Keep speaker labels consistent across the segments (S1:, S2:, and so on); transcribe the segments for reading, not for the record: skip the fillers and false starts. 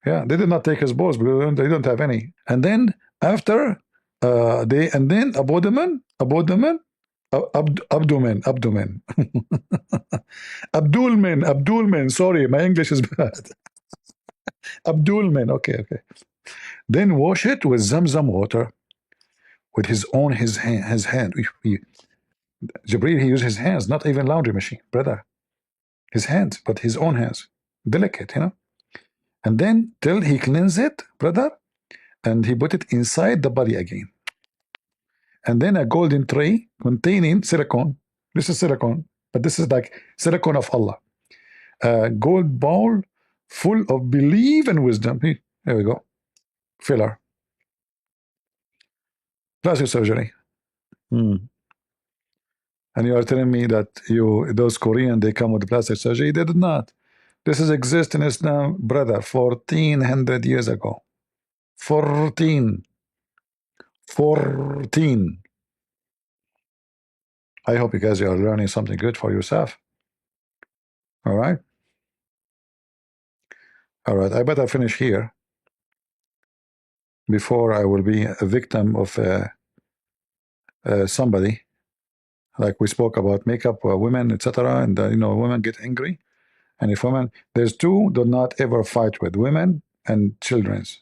S1: Yeah, they did not take his balls because they don't have any. And then after and then abdomen, abdomen, abdulmen. Sorry, my English is bad. Abdulmen. Okay, okay. Then wash it with zamzam water with his hand. Jibril, he used his hands, not even laundry machine, brother. His hands, but his own hands, delicate, you know. And then till he cleanse it, brother, and he put it inside the body again. And then a golden tray containing silicone. This is silicone, but this is like silicone of Allah. A gold bowl full of belief and wisdom. There we go. Filler. Plastic surgery. And you are telling me that those Korean, they come with plastic surgery? They did not. This is exist in Islam, brother, 1400 years ago. 14. I hope you guys are learning something good for yourself. All right. All right. I better finish here before I will be a victim of somebody. Like we spoke about makeup, women, etc. And women get angry. And if women, there's two, do not ever fight with women and children's.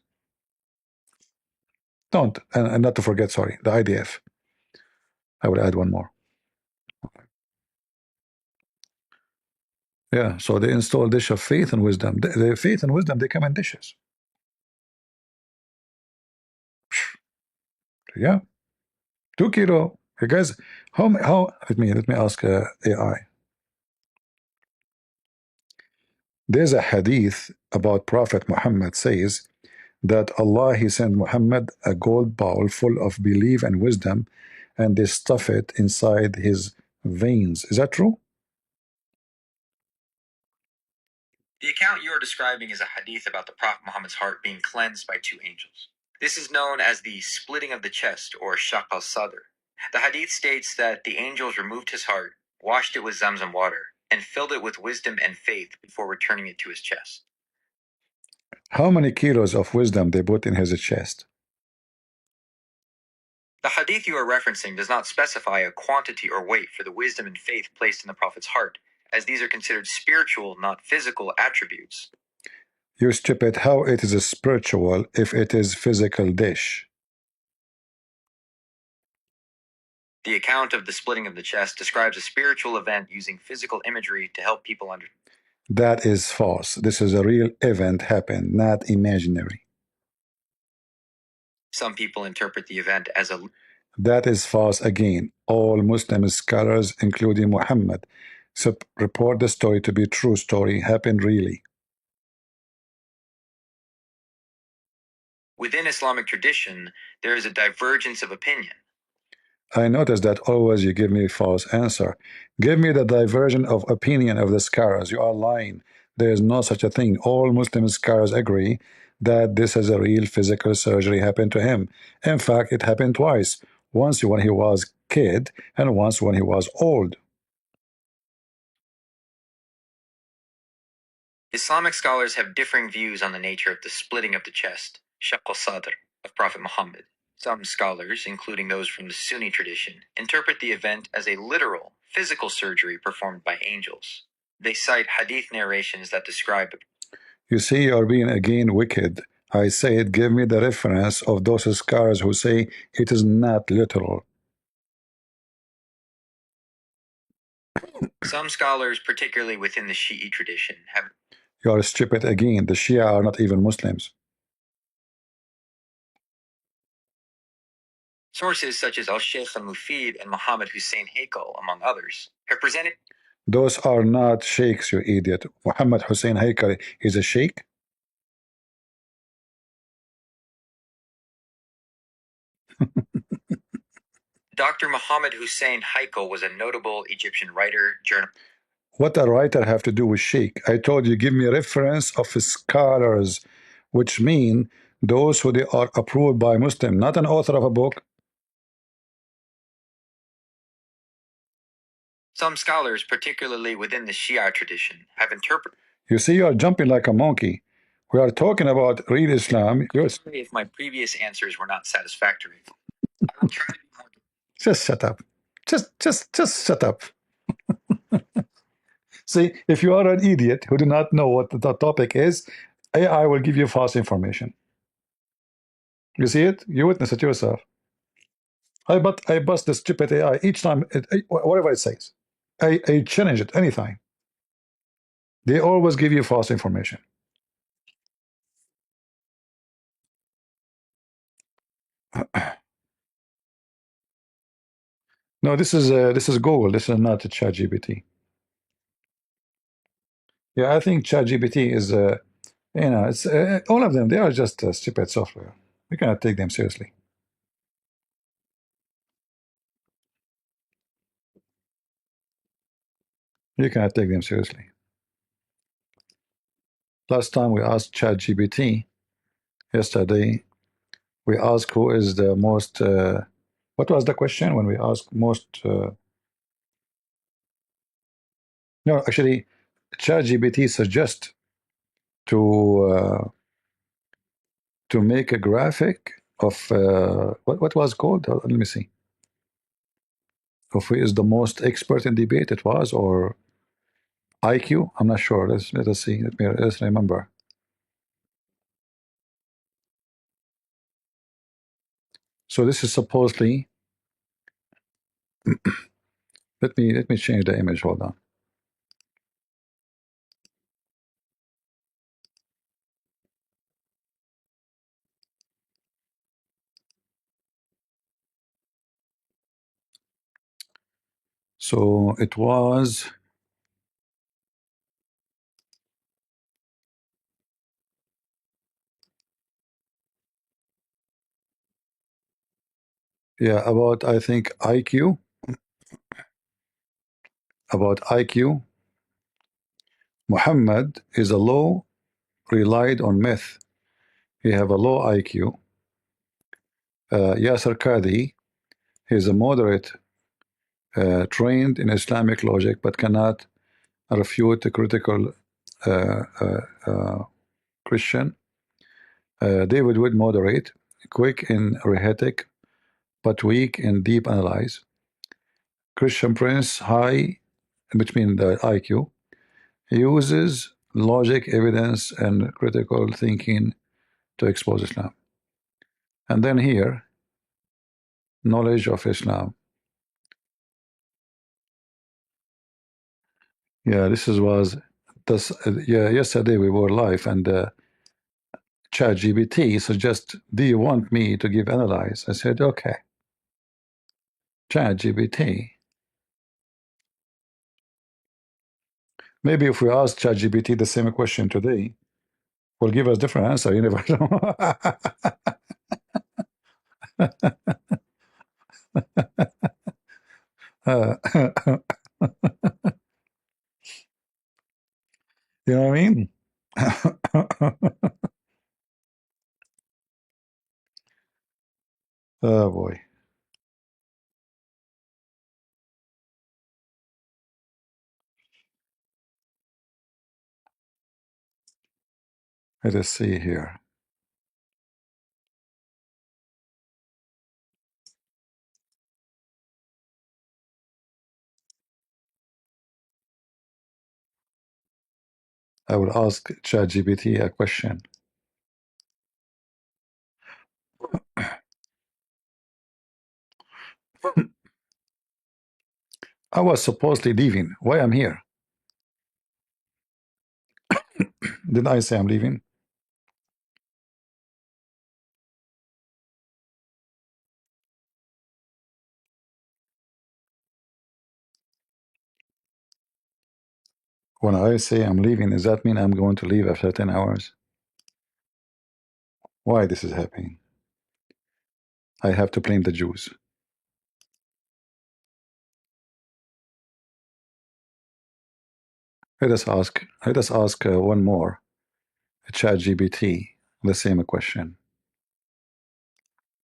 S1: Don't. And not to forget, sorry, the IDF. I will add one more. Yeah, so they install dish of faith and wisdom. The faith and wisdom, they come in dishes. Yeah. 2 kilo. You guys, how let me ask AI. There's a hadith about Prophet Muhammad says that Allah, he sent Muhammad a gold bowl full of belief and wisdom, and they stuff it inside his veins. Is that true?
S2: The account you are describing is a hadith about the Prophet Muhammad's heart being cleansed by 2 angels. This is known as the splitting of the chest, or shaq al-sadr. The hadith states that the angels removed his heart, washed it with zamzam water, and filled it with wisdom and faith before returning it to his chest.
S1: How many kilos of wisdom they put in his chest?
S2: The hadith you are referencing does not specify a quantity or weight for the wisdom and faith placed in the Prophet's heart, as these are considered spiritual, not physical attributes.
S1: You stupid, how it is a spiritual if it is physical dish?
S2: The account of the splitting of the chest describes a spiritual event using physical imagery to help people understand.
S1: That is false. This is a real event happened, not imaginary.
S2: Some people interpret the event as a...
S1: That is false again. All Muslim scholars, including Muhammad, report the story to be a true story, happened really.
S2: Within Islamic tradition, there is a divergence of opinion.
S1: I notice that always you give me a false answer. Give me the diversion of opinion of the scholars. You are lying. There is no such a thing. All Muslim scholars agree that this is a real physical surgery happened to him. In fact, it happened twice. Once when he was kid and once when he was old.
S2: Islamic scholars have differing views on the nature of the splitting of the chest, shaq al-sadr, of Prophet Muhammad. Some scholars, including those from the Sunni tradition, interpret the event as a literal, physical surgery performed by angels. They cite hadith narrations that describe...
S1: You see, you are being again wicked. I said, give me the reference of those scholars who say it is not literal.
S2: Some scholars, particularly within the Shi'i tradition, have...
S1: You are stupid again. The Shia are not even Muslims.
S2: Sources such as Al-Sheikh al-Mufid and Muhammad Hussein Haikal, among others, have presented...
S1: Those are not sheikhs, you idiot. Muhammad Hussein Haikal is a sheikh?
S2: Dr. Muhammad Hussein Haikal was a notable Egyptian writer, journalist...
S1: What a writer have to do with sheikh? I told you, give me a reference of scholars, which mean those who they are approved by Muslim, not an author of a book.
S2: Some scholars, particularly within the Shia tradition, have interpreted...
S1: You see, you are jumping like a monkey. We are talking about real Islam. Yes.
S2: If my previous answers were not satisfactory, I will try to be more.
S1: Just shut up. Just shut up. See, if you are an idiot who do not know what the topic is, AI will give you false information. You see it? You witness it yourself. I bust the stupid AI each time, whatever it says. I challenge it anytime. They always give you false information. No, this is Google. This is not ChatGPT. Yeah, I think ChatGPT is it's all of them. They are just stupid software. We cannot take them seriously. You cannot take them seriously. Last time we asked ChatGPT, yesterday, we asked who is the most. What was the question when we asked most? No, actually, ChatGPT suggests to make a graphic of what was called. Let me see. Of who is the most expert in debate? It was or IQ. I'm not sure. Let us see. Let's remember. So this is supposedly. Let me change the image. Hold on. So it was. Yeah, about I think IQ. About IQ. Muhammad is a low relied on myth. He have a low IQ. Yasser Qadi, he is a moderate, trained in Islamic logic, but cannot refute a critical Christian. David Wood, moderate, quick in rhetoric, but weak in deep analyze. Christian Prince, high, between the IQ. He uses logic, evidence, and critical thinking to expose Islam. And then here, knowledge of Islam. Yeah, this was this. Yeah, yesterday we were live, and ChatGPT suggest, do you want me to give analyze? I said, okay. ChatGPT. Maybe if we ask ChatGPT the same question today, will give us different answer. You never know. You know what I mean? Oh boy. Let us see here. I will ask ChatGPT a question. I was supposedly leaving. Why I'm here? Did I say I'm leaving? When I say I'm leaving, does that mean I'm going to leave after 10 hours? Why this is happening? I have to blame the Jews. Let us ask one more. ChatGPT the same question.